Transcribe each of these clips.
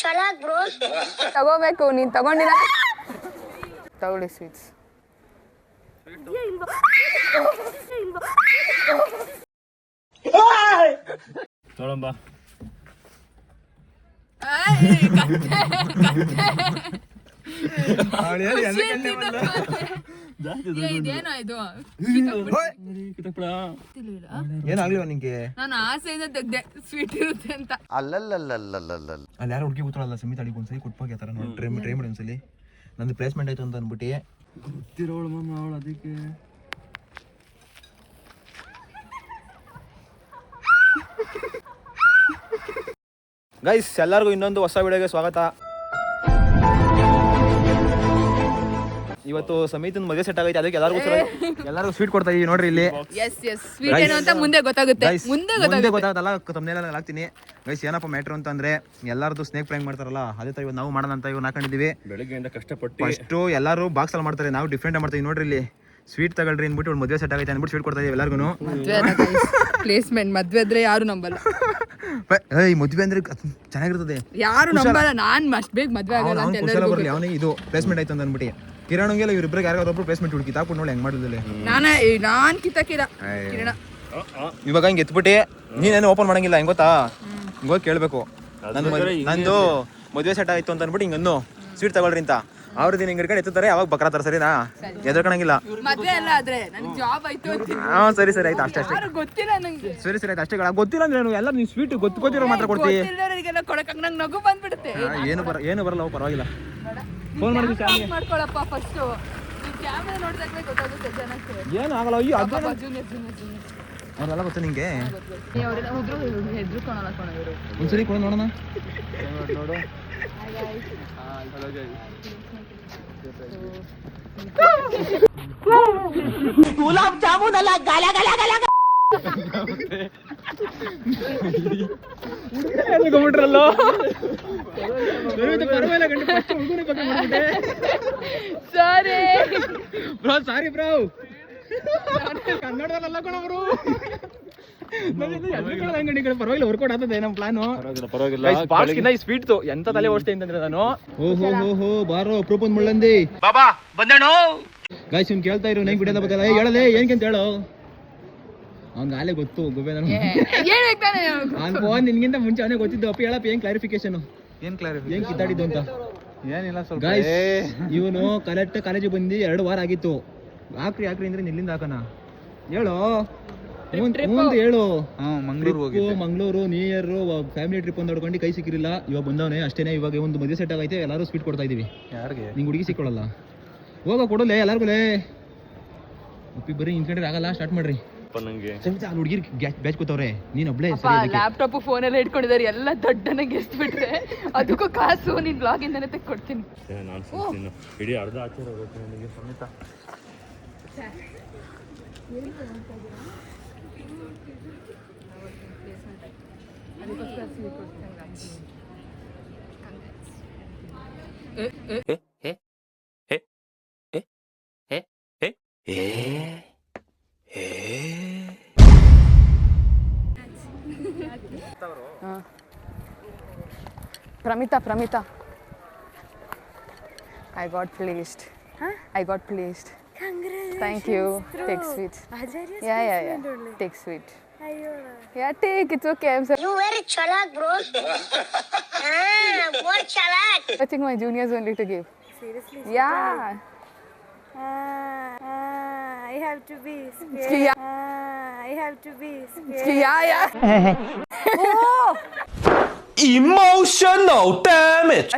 ಚಲಾಕ್ bro. ತಗೋಬೇಕು, ನೀನು ತಗೊಂಡಿಲ್ಲ. ತಗೊಳ್ಳಿ ಸ್ವೀಟ್ಸ್. ತೊಳಂಬ ಇದೇನೋ ಇದು ಏನಾಗ್ಲಿವ ನಿಂಗೆ? ನಾನು ಆಸೆಯಿಂದ ತೆಗ್ದೆ ಸ್ವೀಟ್ ಇರುತ್ತೆ ಅಂತ. ಅಲ್ಲಲ್ಲ ಅಲ್ಲಿ ಯಾರು ಹುಡುಗಿ ಕೂತ್ರಲ್ಲ ಸಮಿತ ಅಡಿಗೆ ಒಂದ್ಸಲಿ ಕೊಟ್ಬೋಗಿ ಆ ಥರ ನೋಡಿ ಟ್ರೈ ಮಾಡಿ ಒಂದ್ಸಲಿ. ನಂದು ಪ್ಲೇಸ್ಮೆಂಟ್ ಆಯ್ತು ಅಂತ ಅಂದ್ಬಿಟ್ಟು ಗೊತ್ತಿರೋಳು ಮಾಮ ಅವಳು ಅದಕ್ಕೆ. ಗೈಸ್ ಎಲ್ಲರಿಗೂ ಇನ್ನೊಂದು ಹೊಸ ವಿಡಿಯೋಗೆ ಸ್ವಾಗತ. ಇವತ್ತು ಸಮಿತಿನ ಮದುವೆ ಸೆಟ್ ಆಗೈತೆ, ಅದಕ್ಕೆ ಎಲ್ಲರಿಗೂ ಸ್ವೀಟ್ ಕೊಡ್ತಾ ಇದೀವಿ ನೋಡ್ರಿ ಇಲ್ಲಿ. ಸ್ವೀಟ್ ಏನು ಅಂತ ಮುಂದೆ ಗೊತ್ತಾಗುತ್ತೆ. ಮುಂದೆ ಗೊತ್ತಾಗತ್ತಲ್ಲ, ತಮ್ಮನೆಲ್ಲ ಹಾಕ್ತೀನಿ. ಗೈಸ್ ಏನಪ್ಪ ಮ್ಯಾಟ್ರು ಅಂತಂದ್ರೆ ಎಲ್ಲರದು ಸ್ನೇಕ್ ಫ್ರೈ ಮಾಡ್ತಾರಲ್ಲ, ಅದೇ ತರ ನಾವು ಮಾಡೋಣ ಅಂತ ಇವ್ ಹಾಕೊಂಡಿದೀವಿ. ಬೆಳಗ್ಗೆಯಿಂದ ಕಷ್ಟಪಟ್ಟು ಫಸ್ಟ್ ಎಲ್ಲರೂ ಬಾಕ್ಸ್ ಅಲ್ಲಿ ಮಾಡ್ತಾರೆ, ನಾವು ಡಿಫ್ರೆಂಟ್ ಮಾಡ್ತೀವಿ. ನೋಡ್ರಿ ಇಲ್ಲಿ ಸ್ವೀಟ್ ತಗೊಳ್ರಿ ಅಂದ್ಬಿಟ್ಟು ಮದುವೆ ಸೆಟ್ ಆಗೈತೆ ಅಂದ್ಬಿಟ್ಟು ಸ್ವೀಟ್ ಕೊಡ್ತಾ ಇದೀವಿ ಎಲ್ಲರಿಗೂ. ಪ್ಲೇಸ್ಮೆಂಟ್ ಮದ್ವೆ ಆದ್ರೆ ಯಾರು ನಂಬಲ್ಲ. ಮದುವೆ ಅಂದ್ರೆ ಚೆನ್ನಾಗಿರ್ತದೆ, ಯಾರು ನಂಬಲ್ಲ. ನಾನ್ ಅಷ್ಟ್ ಬೇಗ ಮದ್ವೆ ಆಗಲ್ಲ ಅಂತ ಎಲ್ಲರಿಗೂ ಗೊತ್ತು. ಅವನಿಗೆ ಇದು ಪ್ಲೇಸ್ಮೆಂಟ್ ಆಯ್ತು ಅಂತ ಅಂದ್ಬಿಟ್ಟು ಕಿರಣಂಗೆಲ್ಲ ಇವ್ರಿಬ್ರಿಗೆ ಯಾರಿಗಾರೊಬ್ರು ಪ್ಲೇಸ್ಮೆಂಟ್ ಹುಡುಕಿ ತಾಕು ನೋಡಿ ಹೆಂಗ್ ಮಾಡಿದ್ರೆ. ನಾನ್ ಕಿತ್ತಕ್ಕಿಲ್ಲ ಕಿರಣ. ಇವಾಗ ಹಿಂಗೆ ಎತ್ಬಿಟ್ಟು ನೀನೇನು ಓಪನ್ ಮಾಡಂಗಿಲ್ಲ, ಹೆಂಗ್ ಗೊತ್ತಾ? ಹಿಂಗೋಗಿ ಕೇಳ್ಬೇಕು, ನಂದು ಮದುವೆ ಸೆಟ್ ಆಯ್ತು ಅಂತ ಅಂದ್ಬಿಟ್ಟು ಹಿಂಗನ್ನು ಸ್ವೀಟ್ ತಗೊಳ್ರಿ ಅಂತ. ಅವ್ರ ದಿನ ಹಿಂಗ್ ಹಿಡ್ಕೊಂಡು ಎತ್ತಾರೆ, ಅವಾಗ ಬಕ್ರಾತಾರೆ. ಸರಿನಾ? ಎದ್ರಕಣಂಗಿಲ್ಲ. ಮದ್ವೆ ಎಲ್ಲ ಆದ್ರೆ ನನಗೆ ಜಾಬ್ ಆಯ್ತು ಅಂತ. ಸರಿ ಆಯ್ತು, ಅಷ್ಟೇ ಗೊತ್ತಿಲ್ಲ ನಂಗೆ. ಸರಿ ಆಯ್ತು ಅಷ್ಟೇ. ಗೊತ್ತಿಲ್ಲ ಅಂದ್ರೆ ಎಲ್ಲ ನೀವು ಸ್ವೀಟ್ ಗೊತ್ತಿರೋ ಮಾತ್ರ ಕೊಡ್ತೀವಿ. ಗೊತ್ತಿಲ್ಲವರಿಗೆಲ್ಲ ಕೊಡಕ್ಕೆ ನಂಗೆ ನಗು ಬಂದ್ಬಿಡುತ್ತೆ. ಏನು ಬರಲ್ಲ, ಪರವಾಗಿಲ್ಲ. ಫೋನ್ ಮಾಡಿ ಮಾಡ್ಕೊಳಪ್ಪ ಫಸ್ಟ್. ಕ್ಯಾಮೆರಾ ನೋಡಿದಾಗಲೇ ಗೊತ್ತಾಗುತ್ತೆ ಜನಕ್ಕೆ. ಏನು ಆಗಲ್ಲ. ಅಯ್ಯೋ ಅದು ಜೂನಿಯರ್ ಅವರೆಲ್ಲ ಗೊತ್ತಾ ನಿಂಗೆ? ಹೆದ್ರುಕೊಳಲ್ಲ ಕಣ ಇವರು. ಒಂದ್ಸರಿ ಕೊಡ ನೋಡೋಣ. ನೋಡು ಗುಲಾಬ್ ಜಾಮೂನ್ ಅಲ್ಲ, ಗಲ ಗಲ ಗಲ. ಸಾರಿ ಬ್ರೋ, ಕನ್ನಡದಲ್ಲ ಕಣವರು. ಪರವಾಗಿಲ್ಲ, ವರ್ಕೌಟ್ ಆಗ್ತದೆ ನಮ್ಮ ಪ್ಲಾನು. ಪರವಾಗಿಲ್ಲ. ಸ್ವೀಟ್ ಎಂತ ತಲೆ ಓಡಿಸ್ತೆ ಅಂತಂದ್ರೆ ನಾನು. ಓಹೋ ಬಾರೋ ಪ್ರೂಫ್ ಒಂದ್ ಮುಳ್ಳಂದಿ ಬಾಬಾ ಬಂದೇಣೋ. ಗಾಯ್ಸ್ ಇವ್ನು ಕೇಳ್ತಾ ಇರು, ನಂಗೆ ಬಿಡೋದ ಬತ್ತಲ್ಲ. ಹೇಳಲೇ ಏನಕ್ಕೆ ಹೇಳು. ಅವ್ನಿಗೆ ಆಲೇ ಗೊತ್ತು ಗುಬೆ. ನಾನು ಫೋನ್ ನಿನ್ಗಿಂತ ಮುಂಚೆ ಅವನೇ ಗೊತ್ತಿದ್ದು. ಅಪ್ಪ ಹೇಳಪ್ಪ, ಏನ್ ಕ್ಲಾರಿಫಿಕೇಶನ್? ಏನ್ ಕಿತ್ತಾಡಿದ್ದು ಅಂತ? ಏನಿಲ್ಲ ಸ್ವಲ್ಪ. ಗಾಯ್ಸ್ ಇವನು ಕರೆಕ್ಟ್ ಕಾಲೇಜಿಗೆ ಬಂದು 2 ವಾರ ಆಗಿತ್ತು. ಹಾಕ್ರಿ ಅಂದ್ರೆ ನಿಲ್ಲಿಂದ ಹಾಕೋಣ. ಹೇಳು ಮುಂದೆ ಹೇಳು. Mangaluru new year family trip ಒಂದು ನೋಡ್ಕೊಂಡು ಕೈ ಸಿಕ್ಕಿರಲಿಲ್ಲ. ಇವಾಗ ಬಂದವನೇ ಅಷ್ಟೇನೆ. ಇವಾಗ ಒಂದು ಮದುವೆ ಸೆಟ್ ಆಗೈತೆ, ಎಲ್ಲರೂ ಸ್ವೀಟ್ ಕೊಡ್ತಾ ಇದೀವಿ. ಯಾರಿಗೆ? ನಿಂಗೆ ಹುಡುಗಿ ಸಿಕ್ಕೊಳ್ಳಲ್ಲ. ಹೋಗ ಕೊಡಲೇ ಎಲ್ಲರಿಗೂ. ಉಪ್ಪಿ ಬರೀ ಇನ್ಕಂಡ್ರೆ ಆಗಲ್ಲ, ಸ್ಟಾರ್ಟ್ ಮಾಡ್ರಿ. ಹುಡುಗಿರ್ ಬ್ಯಾಚ್ ಕೂತವ್ರೆ, ನೀನ್ ಒಬ್ಳೆ. ಲ್ಯಾಪ್ಟಾಪ್ ಫೋನ್ ಎಲ್ಲ ಇಟ್ಕೊಂಡಿದ್ದಾರೆ, ಎಲ್ಲ ದೊಡ್ಡನ ಗೆಸ್ಟ್ ಬಿಟ್ರೆ ಅದಕ್ಕೂ ಕಾಸು ನೀನ್ ಬ್ಲಾಗ್ ಇಂದಾನೆ ತೆಕ್ಕೊಡ್ತೀನಿ. ಇಡೀ ಅರ್ಧ ಆಚಾರ ಹೋಗುತ್ತೆ ನನಗೆ ಸಮೇತ. Pramita. I got placed. Congratulations. Thank you. Bro. Take sweet. Ajari's Yeah. placement only. Take sweet. Ayyoda. Yeah, take. It's okay. I'm sorry. You very chalak bro. What chalak? I think my juniors only to give. Seriously? Yeah. I have to be scared. Yeah. I have to be scared. Yeah. Emotional damage.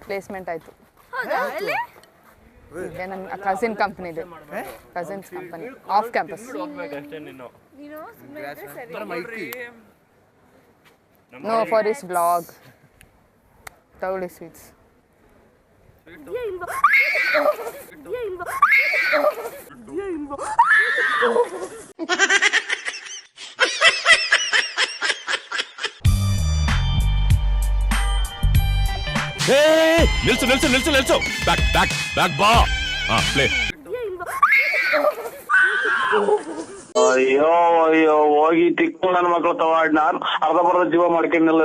Placement ಆಯ್ತು. ನನ್ನ cousin company ಇದೆ. Cousins company off campus. No for this blog. ತಗೊಳ್ಳಿ sweets. ನಿಲ್ಸು back ಬಾ. Play. ಅಯ್ಯೋ ಅಯ್ಯೋ ಹೋಗಿ ತಿಕ್ಕು ನನ್ನ ಮಕ್ಕಳು ತವಾಡ್ ನಾನು ಅರ್ಧ ಬರ್ಧ ಜೀವ ಮಾಡ್ಕೊಂಡಿಲ್ಲ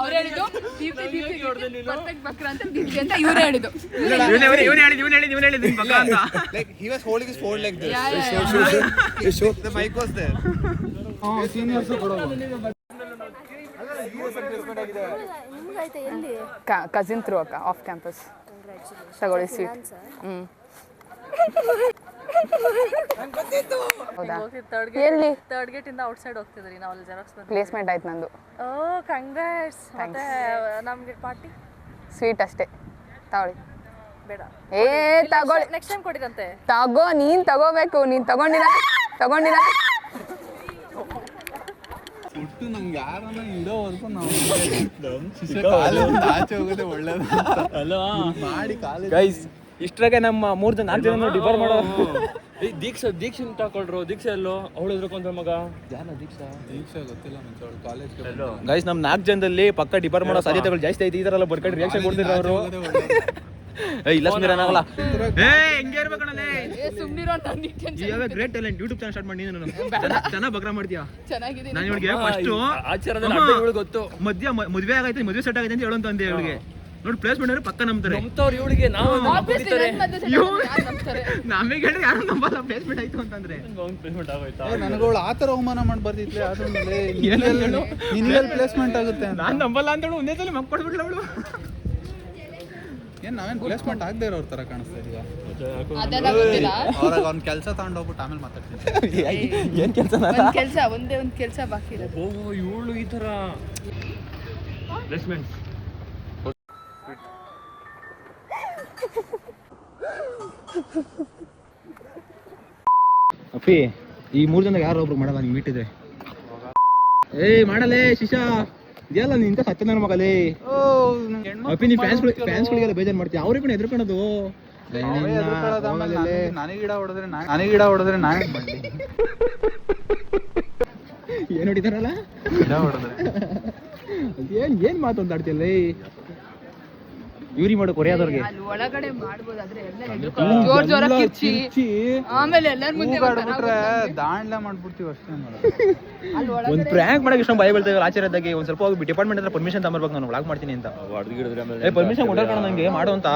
ಅವ್ರು ಹೇಳಿದ್ದು ಪರ್ಫೆಕ್ಟ್ ಬಕ್ರ ಅಂತ ದೀಪ್ತಿ ಅಂತ ಇವ್ರು ಹೇಳಿದ್ದು. ನಿಮ್ಗಾಯ್ತಾ ಎಲ್ಲಿ ಕಸಿನ್ ಥ್ರೂ ಅಕ್ಕ ಆಫ್ ಕ್ಯಾಂಪಸ್ ತಗೊಳ್ಳಿ ಸ್ವೀಟ್. ಹೌದಾ ಎಲ್ಲಿ ಥರ್ಡ್ ಗೇಟ್ ಇಂದ ಔಟ್ ಸೈಡ್ ಹೋಗ್ತಿದ್ರಿ ನಾವು ಅಲ್ಲಿ ಜೆರಾಕ್ಸ್ ಬಂದು ಪ್ಲೇಸ್ಮೆಂಟ್ ಆಯ್ತು ನಂದು. ಓ ಕಂಗ್ರಾಟ್ಸ್. ಮತ್ತೆ ನಮ್ಗೆ ಪಾರ್ಟಿ ಸ್ವೀಟ್ ಅಷ್ಟೇ ತಗೊಳ್ಳಿ. ಬೇಡ ಏ ತಗೊಳ್ಳಿ, ನೆಕ್ಸ್ಟ್ ಟೈಮ್ ಕೊಟ್ಟಿರಂತೆ. ತಗೋ, ನೀನ್ ತಗೋಬೇಕು, ನೀನ್ ತಗೊಂಡಿನ ನಂಗೆ ಯಾರನ್ನ ಇಡೋವರೆಗೂ ನಾವು ಆಚೆ ಹೋಗೋದೇ ಒಳ್ಳೇದು ಮಾಡಿ ಗೈಸ್. ಇಷ್ಟ್ರಾಗೆ ನಮ್ಮ 4 ಜನ ಡಿಫರ್ ಮಾಡೋ. ದೀಕ್ಷಾ ತಗೊಳ್ರು. ದೀಕ್ಷಾ ಎಲ್ಲೋ ಅವಳು ಎದ್ರಕೊಂತ ಮಗ ದೀಕ್ಷಾ ಗೊತ್ತಿಲ್ಲ ಕಾಲೇಜ್ ಗೈಸ್. ನಮ್ 4 ಜನದಲ್ಲಿ ಪಕ್ಕ ಡಿಫರ್ ಮಾಡೋ ಸಾಧ್ಯತೆಗಳು ಜಾಸ್ತಿ ಐತಿ. ಈ ತರ ಎಲ್ಲ ಬರ್ಕೊಂಡು ರಿಯಾಕ್ಷನ್ ಕೊಡ್ತಿದ್ರು ಅವರು. ಇಲ್ಲ ಸುಮ್ಮನಿರಲ್ಲ, ಹೆಂಗೆ ಇರ್ಬೇಕಣ್ಣ. Great talent. YouTube channel start ಮಾಡಿ ನಾನು ಚೆನ್ನಾಗಿ ಬಗ್ರ ಮಾಡ್ತೀಯಾ. ಚೆನ್ನಾಗಿದೆ. ನಾನು ಇವಳಿಗೆ ಫಸ್ಟ್ ಗೊತ್ತು ಮದುವೆ ಆಗೈತೆ, ಮದುವೆ ಸೆಟ್ ಆಗೈತೆ ಅಂತ ಹೇಳೋ ಅಂದೆ ಇವಳಿಗೆ. ನೋಡಿ ಪ್ಲೇಸ್ಮೆಂಟ್ ಪಕ್ಕ ನಂಬ್ತಾರೆ. ಇವಳಿಗೆ ನಾವು ನಮಗೆ ಹೇಳ್ರಿ ಯಾರು ನಂಬಲ್ಲ ಪ್ಲೇಸ್ಮೆಂಟ್ ಆಯ್ತು ಅಂತಂದ್ರೆ. ನನಗಳು ಆತರ ಅವಮಾನ ಮಾಡಿ ಬರ್ತಿದ್ಲೆ ಪ್ಲೇಸ್ಮೆಂಟ್ ಆಗುತ್ತೆ. ನಾನ್ ನಂಬಲ್ಲ ಅಂತೇಳಿ ಒಂದೇ ಸಲ ಮಕ್ಕೊಡ್ಬಿಟ್ಲ ಅವಳು. ಏನ್ ನಾವೇನ್ ಪ್ಲೇಸ್ಮೆಂಟ್ ಆಗದೆ ಇರೋರ್ ತರ ಕಾಣಿಸ್ತಾ ಇದೀವ. ಅವ್ನ್ ಕೆಲಸ ತಗೊಂಡೋಗ್ಬಿಟ್ಟು ಆಮೇಲೆ ಮಾತಾಡ್ತೀನಿ. ಏನ್ ಕೆಲಸ? ಒಂದೇ ಒಂದು ಕೆಲಸ ಬಾಕಿ ಇದೆ. ಓ ಇವಳು ಈ ತರ ಪ್ಲೇಸ್ಮೆಂಟ್. ಅಪ್ಪಿ, ಈ 3 ಜನ ಯಾರೋ ಒಬ್ರು ಮಾಡಲ್ಲ. ನೀನ್ ಮೀಟಿದ್ರೆ ಮಾಡಲೇ ಶಿಶಾ ಇದೆಯಲ್ಲ ನಿಂತ ಸತ್ಯ ನನ್ನ ಮಗಲೇ. ಅಪ್ಪಿ, ನೀ ಫ್ಯಾನ್ಸ್ಗಳಿಗೆಲ್ಲ ಬೇಜಾರು ಮಾಡ್ತೀಯ. ಅವ್ರಿಗೆ ಕೂಡ ಎದ್ರುಕೊಳ್ಳೋದು. ನನಗೆ ಗಿಡ ಹೊಡೆದ್ರೆ ನಾನೇ ಮಾಡ್ಲಿ. ಏನ್ ಹೊಡಿತಾರಲ್ಲ ಗಿಡ ಹೊಡೆದ್ರೆ ಏನ್ ಮಾತು ಅಂತ ಆಡ್ತಿಯಲ್ಲ. ಇವ್ರಿ ಮಾಡೋ ಕೊರಿಯಾದವ್ರಿಗೆ ಒಳಗಡೆ ಮಾಡ್ಬೋದಾದ್ರೆ ಜೋರ್ ಕಿರ್ಚಿ ಆಮೇಲೆ ಎಲ್ಲರ ಮುಂದೆ ದಾಂಡ್ಲ ಮಾಡ್ಬಿಡ್ತೀವಿ ಅಷ್ಟೇ. ಒಂದ್ ಪ್ರ್ಯಾಂಕ್ ಮಾಡಕ್ಕೆ ಇಷ್ಟೊಂದು ಭಯ ಬೀಳ್ತಾ ಆಚಾರ್ಯದಾಗಿ. ಒಂದ್ ಸ್ವಲ್ಪ ಹೋಗಿ ಡಿಪಾರ್ಟ್ಮೆಂಟ್ ಹತ್ರ ಪರ್ಮಿಷನ್ ತಗೊಂಡ್ಬರ್ಬೇಕು. ನಾನು ವ್ಲಾಗ್ ಮಾಡ್ತೀನಿ ಅಂತ ಪರ್ಮಿಷನ್ ಕೊಟ್ಟಾರ ನಂಗೆ ಮಾಡು ಅಂತ.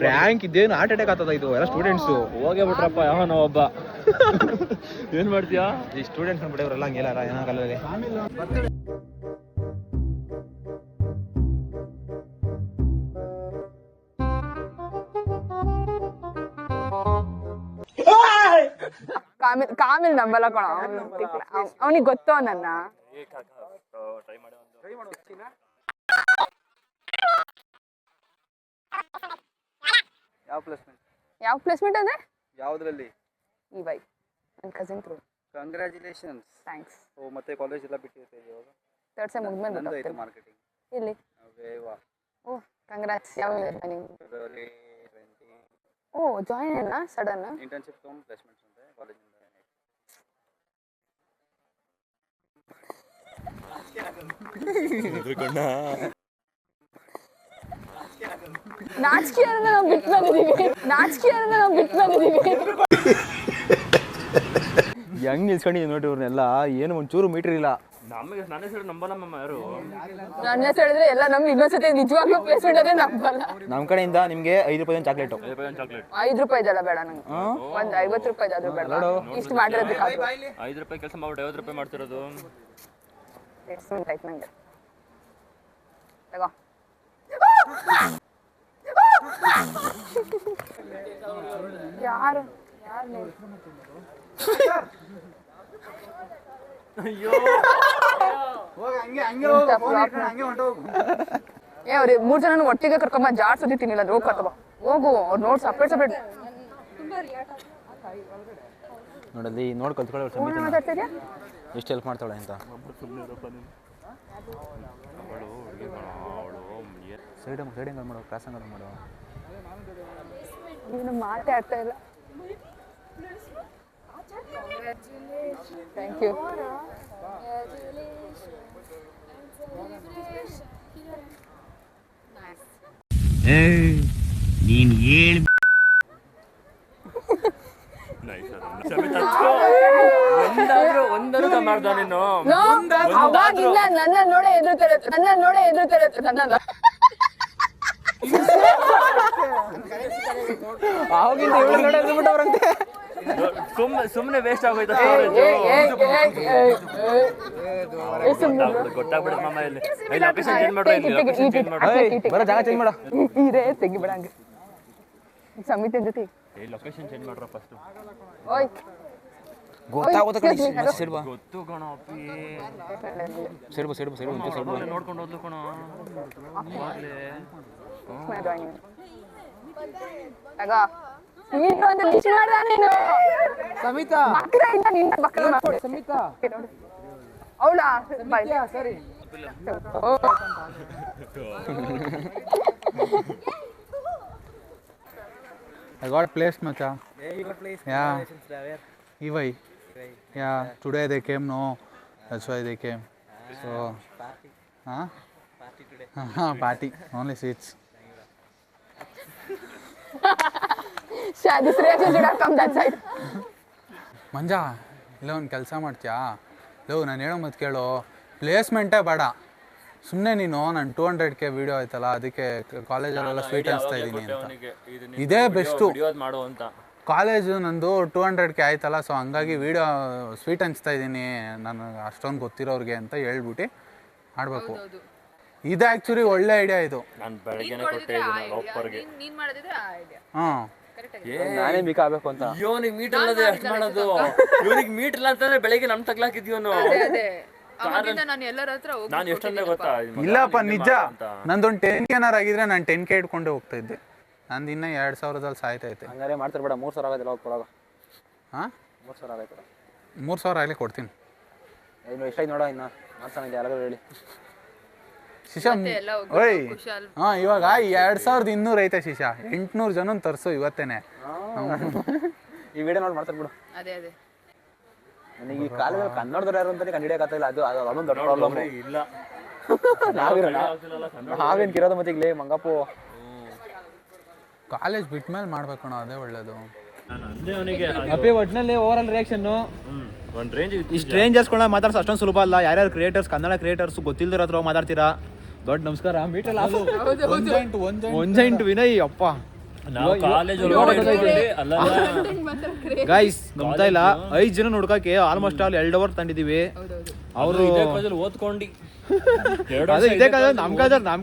ಪ್ರ್ಯಾಂಕ್ ಇದೇನು ಹಾರ್ಟ್ ಅಟ್ಯಾಕ್ ಆಗ್ತದ ಇದು. ಎಲ್ಲ ಸ್ಟೂಡೆಂಟ್ಸ್ ಹೋಗೇ ಬಿಟ್ರಪ್ಪ. ಯಾವ ನಾವೊಬ್ಬ ಏನ್ ಮಾಡ್ತೀಯಾ? ಈ ಸ್ಟೂಡೆಂಟ್ಸ್ ಬಿಡೋರೆಲ್ಲ ಹಂಗೆಲ್ಲ ಏನಾಗಲ್ಲ. ಕಾಮಿಲ್ ನಂಬಲ್ಲ ಕಣ. ಅವನಿಗೆ ಗೊತ್ತೋ ನನ್ನ. ಯಾವ ಪ್ಲೇಸ್ಮೆಂಟ್ ಅಂದ್ರೆ ಯಾವ್ದ್ರಲ್ಲಿ? ಈ ಬೈ ನನ್ನ ಕಸಿನ್ ಥ್ರೂ. ಕಂಗ್ರಾಚುಲೇಷನ್ಸ್. ಥ್ಯಾಂಕ್ಸ್. ಓ ಮತ್ತೆ ಕಾಲೇಜ್ ಎಲ್ಲ ಬಿಟ್ಟಿರ್ತೀವಿ ಇವಾಗ. 3rd ಸೆಮ್ ಮುಗಿದ್ಮೇಲೆ ಗೊತ್ತಾಗ್ತದೆ. ಮಾರ್ಕೆಟಿಂಗ್ ಇಲ್ಲಿ. ಓ ಕಂಗ್ರಾಟ್ಸ್. ಯಾವ ನೀವು? ಓ ಜಾಯಿನ್ ಏನ ಸಡನ್? ಇಂಟರ್ನ್ಶಿಪ್ ತಗೊಂಡು ಪ್ಲೇಸ್ಮೆಂಟ್ಸ್ ಅಂತ ಕಾಲೇಜಿಂದ. ನಾಚಿಕೆಯನ್ನ ನಾವು ಬಿಟ್ಟು ಬಂದಿದ್ದೀವಿ. ಹೆಂಗ್ ನಿಲ್ಸ್ಕೊಂಡಿದ್ದೀವಿ ನೋಡಿ ಇವ್ರನ್ನೆಲ್ಲ. ಏನು ಒಂಚೂರು ಮೀಟರ್ ಇಲ್ಲ. ನಮಗೆ ನನ್ನ ಹೆಸರು ನಂಬಲ್ಲಮ್ಮ ಯಾರು. ನನ್ನ ಹೆಸರು ಹೇಳಿದ್ರೆ ಎಲ್ಲ ನಮ್ಗೆ ಇನ್ನೊಂದ್ಸತಿ ನಿಜವಾಗ್ಲೂ ಪ್ಲೇಸ್ಮೆಂಟ್ ಅದೇ ನಂಬಲ್ಲ. ನಮ್ಮ ಕಡೆಯಿಂದ ನಿಮ್ಗೆ 5 ರೂಪಾಯಿ ಚಾಕ್ಲೇಟ್. 5 ರೂಪಾಯಿದಲ್ಲ ಬೇಡ ನಂಗೆ. ಒಂದ್ 50 ರೂಪಾಯಿದಾದ್ರೂ ಬೇಡ. ಇಷ್ಟು ಮಾಡಿರೋದಕ್ಕೆ 5 ರೂಪಾಯಿ ಕೆಲಸ ಮಾಡ್ಬಿಟ್ಟು 50 ರೂಪಾಯಿ ಮಾಡ್ತಿರೋದು. ಪ್ಲೇಸ್ಮೆಂಟ್ ಆಯ್ತು ನಂಗೆ. ತಗೋ. ಯಾರು ಏ ಅವ್ರಿ 3 ಜನ ಒಟ್ಟಿಗೆ ಕರ್ಕೊಂಬ. ಜಾಡ್ ಸುದ್ದಿ ತಿನ್ನಿಲ್ಲ ಹೋಗಿ ಕರ್ಕೊಂಬ. ಹೋಗು. ಅವ್ರು ನೋಡ್ ಸಪ್ರೇಟ್ ನೋಡಲ್ಲಿ ನೋಡಿ ಕಲ್ತ್ಕೊಳ್ಳೋ. ಎಷ್ಟು ಹೆಲ್ಪ್ ಮಾಡ್ತಾಳೆ ಅಂತ. ಸೈಡ್ ಮಾಡೋ ಕ್ಲಾಸ್ ಹಂಗ ಮಾಡೋ. ನೀನು ಮಾತಾಡ್ತಾ ಇಲ್ಲ. Thank you. ನೀನ್ ಹೇಳಿ ಒಂದಾದ್ರೂ ಮಾಡ್ದ ನೀನು ಅವಾಗಿಂದ ನನ್ನ ನೋಡೇ ಎದುರುತ್ತಿರುತ್ತೆ ನನ್ನ ಅವಾಗಿಂದ ಇವಳು ನೋಡಿ ಎದ್ಬಿಟ್ಟವ್ರಂತೆ. ಸುಮ್ಮನೆ ವೇಸ್ಟ್ ಆಗೋಯ್ತು. ಗೊತ್ತಾಗ್ಬಿಡುತ್ತೆ ಮಾಮ ಇಲ್ಲಿ ಲೊಕೇಶನ್ ಚೇಂಜ್ ಮಾಡ್ರಿ, ಲೊಕೇಶನ್ ಚೇಂಜ್ ಮಾಡ್ರಿ, ಬರೋ ಜಾಗ ಚೇಂಜ್ ಮಾಡ. ಇರೇ ತೆಗಿಬೇಡ ಹಂಗೆ ಸಮಿತಿ ಜೊತೆ ಲೊಕೇಶನ್ ಚೇಂಜ್ ಮಾಡ್ರ ಫಸ್ಟ್. ಗೊತ್ತಾಗುತ್ತೆ ಕಣಿ ಸಿಡ್ಬಾ. ಗೊತ್ತು ಕಣೋ ಅಪ್ಪಿ, ಸಿಡ್ಬಾ ನೋಡ್ಕೊಂಡು ಹೋದ್ಲು ಕಣೋ ಆಗ್ಲೇ. ಸಮಿತಾ ಅವಳಾ ಸರಿ. I got placed, macha. Yeah. EY. Yeah. Today they came. No, that's why they came. So. Huh? Party today. Party. Only seats. This reaction should have come that side. ಮಂಜ ಇಲ್ಲ ಒಂದು ಕೆಲಸ ಮಾಡ್ತೀಯಾ? ಲವ್ ನಾನು ಹೇಳೋ ಮತ್ತೆ ಕೇಳು, ಪ್ಲೇಸ್ಮೆಂಟೇ ಬೇಡ. ಸುಮ್ಮನೆ ನೀನು ನಾನು 200K ವಿಡಿಯೋ ಆಯ್ತಲ್ಲ, ಅದಕ್ಕೆ ಕಾಲೇಜಲ್ಲೆಲ್ಲ ಸ್ವೀಟ್ ಹಂಚ್ತಾ ಇದ್ದೀನಿ ಅಂತ. ಇದೇ ಬೆಸ್ಟು. ಕಾಲೇಜು ನಂದು 200K ಆಯ್ತಲ್ಲ, ಸೊ ಹಂಗಾಗಿ ವಿಡಿಯೋ ಸ್ವೀಟ್ ಹಂಚ್ತಾ ಇದ್ದೀನಿ ನಾನು ಅಷ್ಟೊಂದು ಗೊತ್ತಿರೋರಿಗೆ ಅಂತ ಹೇಳ್ಬಿಟ್ಟು ಆಡಬೇಕು. ಇದು ಆ್ಯಕ್ಚುಲಿ ಒಳ್ಳೆ ಐಡಿಯಾ ಇದು. ನಾನು ಬೆಳಗ್ಗೆನೇ ಕೊಟ್ಟೆ ಹಾಂ, ನಾನೇ ಮಿಕ ಆಗ್ಬೇಕು ಅಂತ. ಇವನಿಗೆ ಮೀಟ್ ಅಲ್ಲದೆ ಅಷ್ಟು ಮಾಡೋದು. ಇವನಿಗೆ ಮೀಟ್ ಇಲ್ಲ ಅಂತಂದ್ರೆ ಬೆಳಗ್ಗೆ ನಮ್ ತಗ್ಲಾಕಿದ್ಯವನು. ನಾನು ಎಷ್ಟಂದ್ರೆ ಗೊತ್ತಾ, ಇಲ್ಲಪ್ಪ ನಿಜ. ನಂದೊಂದು 10K ಆಗಿದ್ರೆ ನಾನು 10K ಇಟ್ಕೊಂಡೆ ಹೋಗ್ತಾ ಇದ್ದೆ. ನಂದು ಇನ್ನೂ 2000ದಲ್ಲಿ ಸಾಯ್ತೈತೆ. ಹಂಗಾರೆ ಮಾಡ್ತಾರೆ ಬೇಡ, 3000 ಆಗೋದಿಲ್ಲ ಹೋಗಿ ಕೊಡೋಗ. ಹಾಂ 3000 ಆಗೈತೆ. 3000 ಆಗಲಿ ಕೊಡ್ತೀನಿ. ಇನ್ನು ಎಷ್ಟಾಯ್ತು ನೋಡೋ, ಇನ್ನು ಮಾಡ್ತಾನೆ ಎಲ್ಲರೂ ಹೇಳಿ. ಶಿಶಾ ಓಯ್ ಹಾಂ, ಇವಾಗ 2200 ಐತೆ ಶಿಶಾ. 800 ಜನ ತರಿಸು ಇವತ್ತೇನೆ. ಈ ವಿಡಿಯೋ ನೋಡಿ ಮಾಡ್ತಾರೆ ಬಿಡು. ನನಗೆ ಈ ಕಾಲೇಜಲ್ಲಿ ಕನ್ನಡದವ್ರು ಯಾರು ಅಂತಾನೆ ಕಂಡಿಡಿಯಕ್ಕಾಗ್ತಿಲ್ಲ. ಅದು ಅದೊಂದು ದೊಡ್ಡ ಪ್ರಾಬ್ಲಮ್. ಇಲ್ಲ ನಾವೇನು ಕಿರೋದು ಮತ್ತೆ ಈಗಲೇ ಮಂಗಪ್ಪು. ಕಾಲೇಜ್ ಬಿಟ್ಟ ಮೇಲೆ ಮಾಡ್ಬೇಕು ಅಣ್ಣ, ಅದೇ ಒಳ್ಳೇದು. ಅಪ್ಪಿ ಒಟ್ಟಿನಲ್ಲಿ ಓವರ್ ಆಲ್ ರಿಯಾಕ್ಷನ್ನು ಒಂದು ರೇಂಜ್. ಈ ಸ್ಟ್ರೇಂಜರ್ಸ್ಗಳನ್ನ ಮಾತಾಡ್ಸೋ ಅಷ್ಟೊಂದು ಸುಲಭ ಅಲ್ಲ. ಯಾರ್ಯಾರು ಕ್ರಿಯೇಟರ್ಸ್, ಕನ್ನಡ ಕ್ರಿಯೇಟರ್ಸ್ ಗೊತ್ತಿಲ್ದಿರೋ ಹತ್ರ ಮಾತಾಡ್ತೀರಾ. ದೊಡ್ಡ ನಮಸ್ಕಾರ. ಮೀಟರ್ ಒಂಜೈಂಟ್ ವಿನಯ್ ಅಪ್ಪ. ಗೈಸ್ ನಂಬ್ತಾ ಇಲ್ಲ, 5 ಜನ ನೋಡ್ಕಕ್ಕೆ ಆಲ್ಮೋಸ್ಟ್ ಆಲ್ 2 ಅವರ್ ತಂದಿದ್ದೀವಿ. ಅವರು ಓದ್ಕೊಂಡು ಇದೇ ಕಾಲೇಜ್ ನಮ್ಮ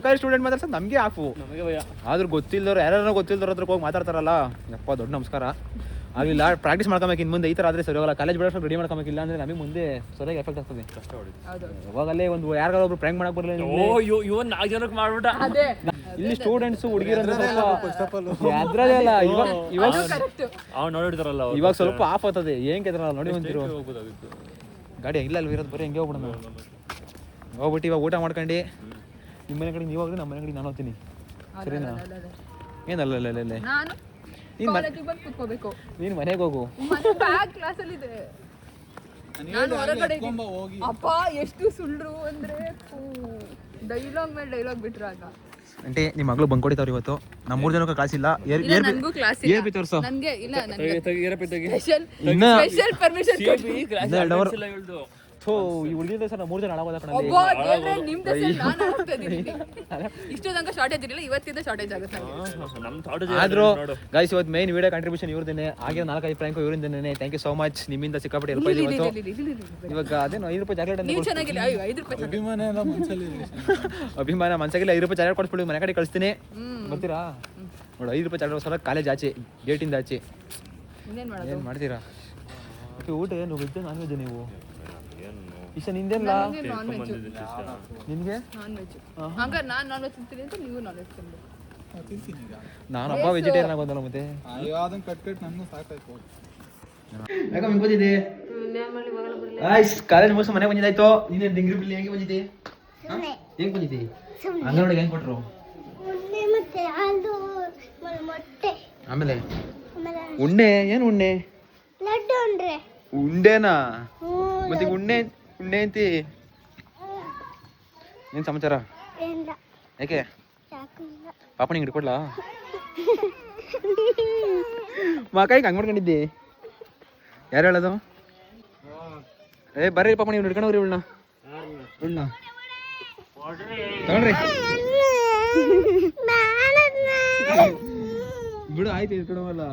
ಕಾಲೇಜ್ ಸ್ಟೂಡೆಂಟ್ ಮಾತಾಡ್ಸೋದು ನಮಗೆ ಆಫು. ಆದ್ರೂ ಗೊತ್ತಿಲ್ದವ್ರು ಯಾರು ಗೊತ್ತಿಲ್ದವ್ರ ಹತ್ರ ಹೋಗಿ ಮಾತಾಡ್ತಾರಲ್ಲ, ಯಪ್ಪ ದೊಡ್ಡ ನಮಸ್ಕಾರ. ಆಗಲಿಲ್ಲ, ಪ್ರಾಕ್ಟೀಸ್ ಮಾಡ್ಕೊಬೇಕು. ಇನ್ನು ಮುಂದೆ ಈ ಥರ ಆದರೆ ಸರಿ ಹೋಗಲ್ಲ. ಕಾಲೇಜ್ ಬಿಡೋಷ್ಟು ರೆಡಿ ಮಾಡ್ಕೊಬೇಕಿಲ್ಲ ಅಂದರೆ ನಮಗೆ ಮುಂದೆ ಸರಿಯಾಗಿ ಎಫೆಕ್ಟ್ ಆಗ್ತದೆ. ಇವಾಗಲೇ ಒಂದು ಯಾರಿಗಾರ ಒಬ್ರು ಪ್ರ್ಯಾಂಕ್ ಮಾಡಕ್ಕೆ ಬರಲಿಲ್ಲ. ಇವನ್ 4 ಜನಕ್ಕೆ ಮಾಡ್ಬಿಟ್ಟ. ಇಲ್ಲಿ ಸ್ಟೂಡೆಂಟ್ಸ್ ಹುಡುಗಿರ ಅದ್ರದೇ ಅಲ್ಲ. ಅವ್ನು ನೋಡಿರ್ತಾರಲ್ಲ, ಇವಾಗ ಸ್ವಲ್ಪ ಆಫ್ ಆಗ್ತದೆ. ಏನ್ ಕೆದ್ರಲ್ಲ ನೋಡಿ ಬಂದಿರು. ಗಾಡಿ ಇಲ್ಲ ಅಲ್ಲಿ ಇರೋದು, ಬರೀ ಹೆಂಗೆ ಹೋಗ್ಬಿಡೋಣ. ಹೋಗ್ಬಿಟ್ಟು ಇವಾಗ ಊಟ ಮಾಡ್ಕೊಂಡು ನಿಮ್ಮ ಮನೆ ಕಡೆ ನೀವು ಹೋಗ್ರಿ, ನಮ್ಮ ಮನೆ ಕಡೆ ನಾನು ಹೋಗ್ತೀನಿ. ಸರಿನಾ? ಏನಲ್ಲ ನೀನು ಮನೆಗೆ ಹೋಗು. ಅಪ್ಪ ಎಷ್ಟು ಸುಳ್ಳು ಅಂದ್ರೆ ಡೈಲಾಗ್ ಮೇಲೆ ಡೈಲಾಗ್ ಬಿಟ್ರಾಗ. ಅಂಟೆ ನಿಮ್ಮ ಮಗಳು ಬಂಕ್ ಹೊಡಿತಾವ್ರಿ ಇವತ್ತು. ನಮ್ಮ 3 ಜನಕ್ಕೆ ಕ್ಲಾಸ್ ಇಲ್ಲ. ಏರ್ಪಿ ತೋರ್ಸೋ. ನನಗೆ ಇಲ್ಲ, ಇನ್ನ ಸ್ಪೆಷಲ್ ಪರ್ಮಿಷನ್ ಈ ಹುಡುಗಿದ ಸರ್ 3 ಜನ ಹಾಳಾಗೋದ ಕಣ. ಇಷ್ಟು ತನಕ ಶಾರ್ಟೇಜ್ ಇರಲಿಲ್ಲ, ಇವತ್ತಿಂದ ಶಾರ್ಟೇಜ್ ಆಗುತ್ತೆ. ಆದ್ರೂ ಗೈಸ್ ಇವತ್ತು ಮೇನ್ ವಿಡಿಯೋ ಕಾಂಟ್ರಿಬ್ಯೂಷನ್ ಇವ್ರದೇನೆ. ಹಾಗೆ 4-5 ಫ್ರ್ಯಾಂಕ್ ಇವರಿಂದೇನೆ. Thank you so much. ನಿಮ್ಮಿಂದ ಸಿಕ್ಕಾಪಟ್ಟೆ ಹೆಲ್ಪ್ ಆಯ್ತು ಇವತ್ತು. ಇವಾಗ ಅದೇನು 5 ರೂಪಾಯಿ ಚಾಕ್ಲೇಟ್ ಅಭಿಮಾನ ಮನ್ಸಾಗಿಲ್ಲ. 5 ರೂಪಾಯಿ ಚಾಕ್ಲೇಟ್ ಕೊಡ್ಸ್ಬಿಡಿ, ಮನೆ ಕಡೆ ಕಳಿಸ್ತೀನಿ. ಬರ್ತೀರಾ? ನೋಡಿ 5 ರೂಪಾಯಿ ಚಾಕ್ಲೇಟ್ ಸಲ ಕಾಲೇಜ್ ಆಚೆ, ಗೇಟಿಂದ ಆಚೆ. ಏನು ಮಾಡ್ತೀರಾ? ಊಟ ಏನು ವೆಜ್ ನಾನ್ ವೆಜ್? ನೀವು ಇಷ್ಟ ನಿಂದೇನಿಲ್ಲ ನಿನಗೆ? ನಾನು ಹಬ್ಬ ವೆಜಿಟೇರಿಯನ್ ಆಗೋದಲ್ಲ ಮತ್ತೆ. ಯಾಕೆ ಹಿಂಗೆ ಬಂದಿದ್ದೆ? ಕಾಲೇಜ್ ಮುಗಿಸ್ ಮನೆಗೆ ಬಂದಿದ್ದಾಯ್ತು. ನೀನು ಡಿಂಗ್ರಿ ಬಿಲ್ಲಿ ಹೆಂಗೆ ಬಂದಿದ್ದೆ? ಹೆಂಗೆ ಬಂದಿದ್ದೆ? ಅಂಗನವಾಡಿಗೆ ಹೆಂಗೆ ಕೊಟ್ಟರು? ಆಮೇಲೆ ಉಣ್ಣೆ ಏನು ಉಣ್ಣೆ? ಉಂಡೆನಾ? ಮತ್ತೆ ಉಣ್ಣೆ ಅಂತಿ ಏನು ಸಮಾಚಾರ? ಇಲ್ಲ ಯಾಕೆ ಯಾಕೂ ಇಲ್ಲ. ಪಾಪ ನಿಂಗೆ ಹಿಡ್ಕೊಡ್ಲಾ? ಮಕಾಯಿಗೆ ಹಂಗೆ ಮಾಡ್ಕೊಂಡಿದ್ದಿ? ಯಾರು ಹೇಳೋದು? ಬರ್ರಿ ಪಾಪ ನೀವು ಹಿಡ್ಕೊಂಡವ್ರಿ ಇವಳನ್ನ ತಗೊಳ್ರಿ. ಬಿಡು ಆಯ್ತು ಹಿಡ್ಕೊಳವಲ್ಲ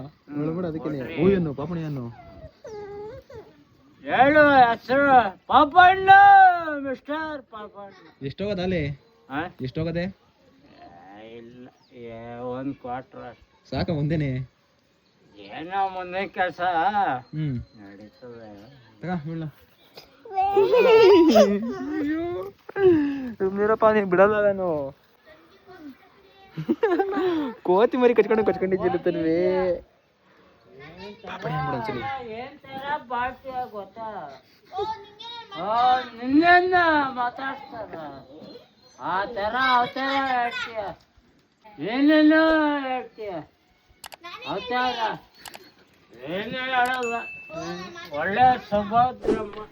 ಬಿಡು ಅದಕ್ಕೆ ಹೂವನ್ನು ಪಾಪಣಿಯನ್ನು ಹೇಳು ಹೆಸರು ಪಾಪಣ್ಣ ಮಿಸ್ಟರ್ ಪಾಪಣ್ಣ. ಎಷ್ಟೋಗದ ಅಲ್ಲಿ? ಎಷ್ಟೋಗದೆ? ಇಲ್ಲ 1 ಕ್ವಾರ್ಟರ್ ಸಾಕ ಒಂದೇನೆ? ಏನೋ ಮುಂದೆ ಕೆಲಸ ಹ್ಮ್ ನಡೀತದೆ. ಸುಮ್ಮನಿರಪ್ಪ ನೀನು ಬಿಡಲ್ಲ ನಾನು. ಕೋತಿ ಮರಿ ಕಚ್ಕೊಂಡಿದ್ದಿರುತ್ತಲ್ವೇ ಪಾಪಣಿ ಅಂದ್ಬಿಡು ಒಂದ್ಸಲಿ. ಏನ್ ತರ ಬಾಳ್ತೀಯ ಗೊತ್ತಾ? ನಿನ್ನ ಮಾತಾಡ್ತಾರ ಆ ತರ ಹೇಳ್ತೀಯ, ಏನೇನೋ ಹೇಳ್ತೀಯ, ಅವತಾರ ಏನೇ ಹೇಳಲ್ಲ. ಒಳ್ಳೆ ಸುಭದ್ರಮ್ಮ